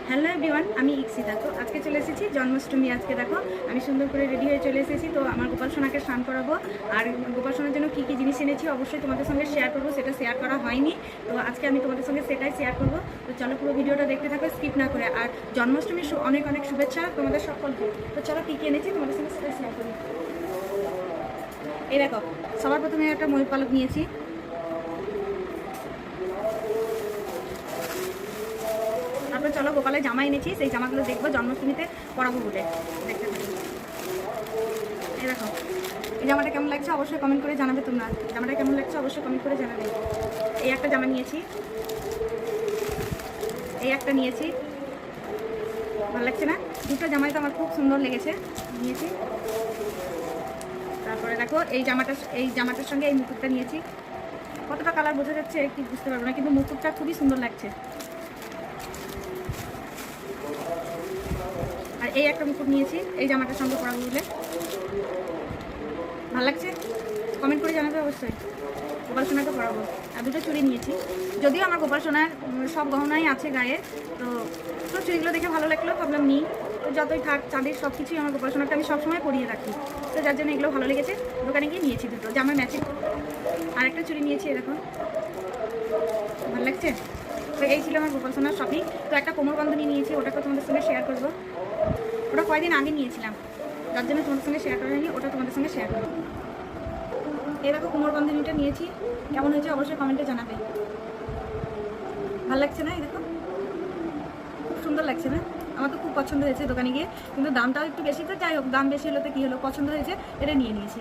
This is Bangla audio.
হ্যালো এভরিওয়ান, আমি ইক্সিতা। তো আজকে চলে এসেছি জন্মাষ্টমী। আজকে দেখো আমি সুন্দর করে রেডি হয়ে চলে এসেছি। তো আমার গোপাল সোনাকে স্নান করাবো, আর গোপাল সোনার জন্য কী কী জিনিস এনেছি অবশ্যই তোমাদের সঙ্গে শেয়ার করবো। সেটা শেয়ার করা হয়নি, তো আজকে আমি তোমাদের সঙ্গে সেটাই শেয়ার করবো। তো চলো পুরো ভিডিওটা দেখতে থাকো, স্কিপ না করে। আর জন্মাষ্টমীর অনেক অনেক শুভেচ্ছা তোমাদের সকলকে। তো চলো কী কী এনেছি তোমাদের সঙ্গে সেটাই শেয়ার করি। এই দেখো, সবার প্রথমে একটা ময়ূর পালক নিয়েছি। তারপরে চলো গোপালের জামা এনেছি, সেই জামাগুলো দেখবো জন্মাষ্টমীতে পরাবো বলে। দেখতে থাকি। এই দেখো, এই জামাটা কেমন লাগছে অবশ্যই কমেন্ট করে জানাবে। তোমরা জামাটা কেমন লাগছে অবশ্যই কমেন্ট করে জানাবে। এই একটা জামা নিয়েছি, এই একটা নিয়েছি। ভালো লাগছে না? দুটো জামাই তো আমার খুব সুন্দর লেগেছে, নিয়েছি। তারপরে দেখো এই জামাটার সঙ্গে এই মুকুটটা নিয়েছি। কতটা কালার বোঝা যাচ্ছে একটু বুঝতে পারবো না, কিন্তু মুকুটটা খুবই সুন্দর লাগছে। আর এই একটা মুকুট নিয়েছি এই জামাটার সঙ্গে পরাবো বলে। ভালো লাগছে? কমেন্ট করে জানাবে অবশ্যই। গোপাল সোনাকে পরাবো। আর দুটো চুড়ি নিয়েছি, যদিও আমার গোপাল সোনার সব গহনাই আছে গায়ে, তো চুড়িগুলো দেখে ভালো লাগলো, ভাবলাম নিই। তো যতই থাক চাঁদের সব কিছুই আমার গোপাল সোনাকে আমি সবসময় পরিয়ে রাখি, তো যার জন্য এগুলো ভালো লেগেছে। দোকানে গিয়ে নিয়েছি দুটো জামার ম্যাচিং। আর একটা চুড়ি নিয়েছি, এরকম ভালো লাগছে। তো এই ছিল আমার গোপাল সোনার শপিং। তো একটা কোমর বন্ধনী নিয়েছি, ওটাকে তোমাদের সঙ্গে শেয়ার করবো। ওটা কয়েকদিন আগে নিয়েছিলাম, যার জন্য তোমাদের সঙ্গে শেয়ার করা হয়নি, ওটা তোমাদের সঙ্গে শেয়ার করবো। এরকম কোমর বন্ধনীটা নিয়েছি, কেমন হয়েছে অবশ্যই কমেন্টে জানাবে। ভালো লাগছে না? এই দেখো, খুব সুন্দর লাগছে না? আমার তো খুব পছন্দ হয়েছে দোকানে গিয়ে, কিন্তু দামটাও একটু বেশি। তো যাই হোক, দাম বেশি হলো তো কী হলো, পছন্দ হয়েছে, এটা নিয়ে নিয়েছি।